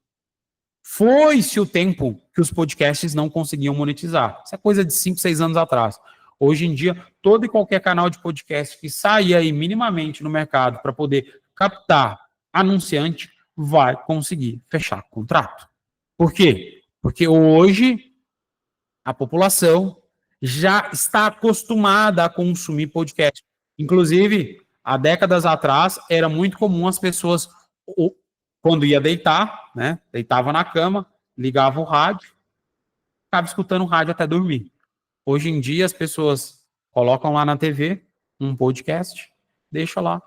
Foi-se o tempo que os podcasts não conseguiam monetizar. Isso é coisa de 5, 6 anos atrás. Hoje em dia, todo e qualquer canal de podcast que sair aí minimamente no mercado para poder captar anunciante vai conseguir fechar contrato. Por quê? Porque hoje a população já está acostumada a consumir podcast. Inclusive, há décadas atrás, era muito comum as pessoas, quando ia deitar, né, deitava na cama, ligava o rádio, ficava escutando o rádio até dormir. Hoje em dia, as pessoas colocam lá na TV um podcast, deixa lá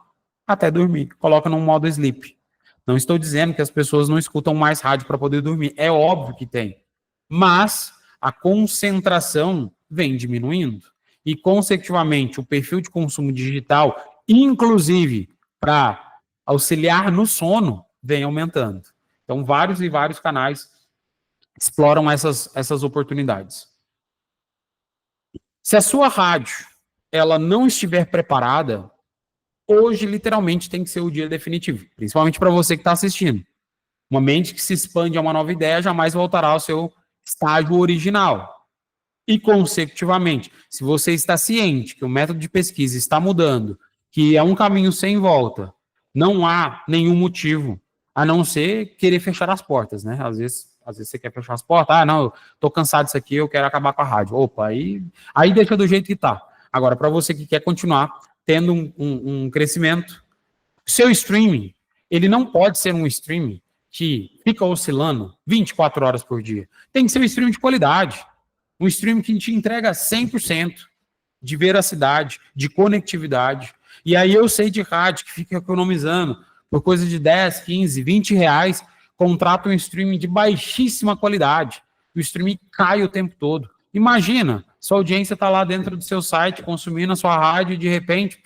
até dormir, coloca no modo sleep. Não estou dizendo que as pessoas não escutam mais rádio para poder dormir, é óbvio que tem. Mas a concentração vem diminuindo e, consecutivamente, o perfil de consumo digital, inclusive para auxiliar no sono, vem aumentando. Então, vários e vários canais exploram essas oportunidades. Se a sua rádio ela não estiver preparada, hoje literalmente tem que ser o dia definitivo, principalmente para você que está assistindo. Uma mente que se expande a uma nova ideia jamais voltará ao seu estágio original. E, consecutivamente, se você está ciente que o método de pesquisa está mudando, que é um caminho sem volta, não há nenhum motivo, a não ser querer fechar as portas, né? Às vezes você quer fechar as portas, não, eu tô cansado disso aqui, eu quero acabar com a rádio. Opa, aí deixa do jeito que tá. Agora, para você que quer continuar tendo um crescimento, seu streaming, ele não pode ser um streaming que fica oscilando 24 horas por dia. Tem que ser um streaming de qualidade, um streaming que te entrega 100% de veracidade, de conectividade. E aí eu sei de rádio que fica economizando por coisa de 10, 15, 20 reais, contrata um streaming de baixíssima qualidade. O streaming cai o tempo todo. Imagina, sua audiência está lá dentro do seu site, consumindo a sua rádio e de repente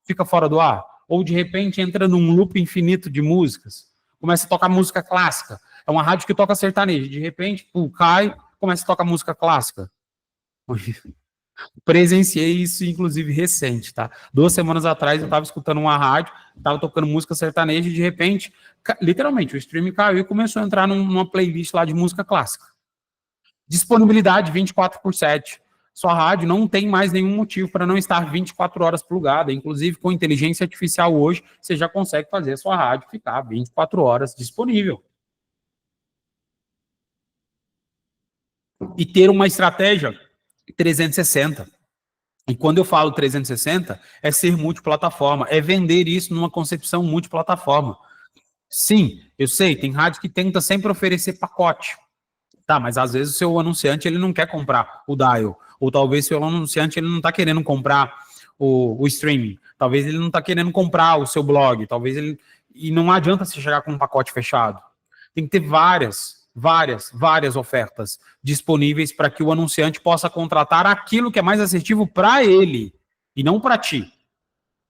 fica fora do ar. Ou de repente entra num loop infinito de músicas. Começa a tocar música clássica. É uma rádio que toca sertanejo. De repente, cai, começa a tocar música clássica. Presenciei isso, inclusive, recente, tá? 2 semanas atrás eu estava escutando uma rádio, estava tocando música sertaneja e de repente, literalmente, o streaming caiu e começou a entrar numa playlist lá de música clássica. Disponibilidade 24/7. Sua rádio não tem mais nenhum motivo para não estar 24 horas plugada. Inclusive, com inteligência artificial hoje, você já consegue fazer a sua rádio ficar 24 horas disponível. E ter uma estratégia 360. E quando eu falo 360, é ser multiplataforma, é vender isso numa concepção multiplataforma. Sim, eu sei, tem rádio que tenta sempre oferecer pacote. Tá, mas às vezes o seu anunciante ele não quer comprar o dial, ou talvez o seu anunciante ele não está querendo comprar o streaming, talvez ele não está querendo comprar o seu blog, talvez ele... E não adianta se chegar com um pacote fechado. Tem que ter várias ofertas disponíveis para que o anunciante possa contratar aquilo que é mais assertivo para ele e não para ti.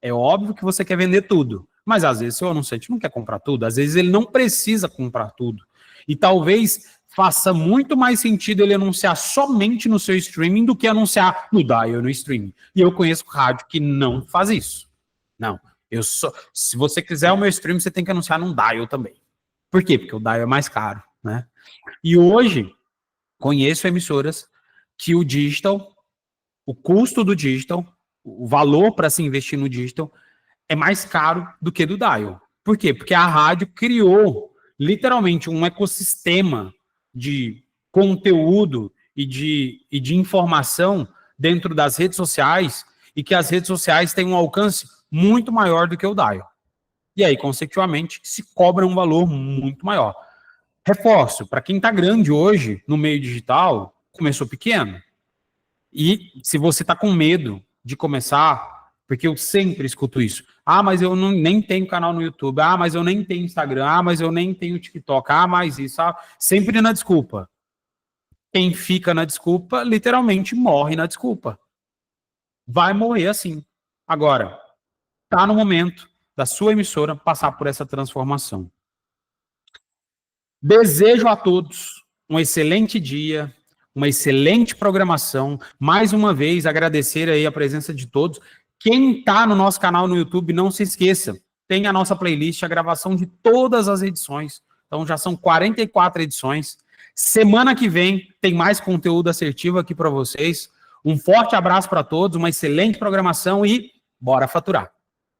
É óbvio que você quer vender tudo, mas às vezes seu anunciante não quer comprar tudo, às vezes ele não precisa comprar tudo. E talvez faça muito mais sentido ele anunciar somente no seu streaming do que anunciar no dial no streaming. E eu conheço rádio que não faz isso. Não, se você quiser o meu streaming, você tem que anunciar num dial também. Por quê? Porque o dial é mais caro, né? E hoje, conheço emissoras que o digital, o custo do digital, o valor para se investir no digital é mais caro do que do dial. Por quê? Porque a rádio criou literalmente um ecossistema de conteúdo e de informação dentro das redes sociais e que as redes sociais têm um alcance muito maior do que o dial. E aí, consecutivamente, se cobra um valor muito maior. Reforço, para quem está grande hoje no meio digital, começou pequeno. E se você está com medo de começar, porque eu sempre escuto isso. Ah, mas eu nem tenho canal no YouTube. Ah, mas eu nem tenho Instagram. Ah, mas eu nem tenho TikTok. Ah, mas isso. Ah, sempre na desculpa. Quem fica na desculpa, literalmente morre na desculpa. Vai morrer assim. Agora, está no momento da sua emissora passar por essa transformação. Desejo a todos um excelente dia, uma excelente programação. Mais uma vez, agradecer aí a presença de todos. Quem está no nosso canal no YouTube, não se esqueça, tem a nossa playlist, a gravação de todas as edições. Então, já são 44 edições. Semana que vem, tem mais conteúdo assertivo aqui para vocês. Um forte abraço para todos, uma excelente programação e bora faturar!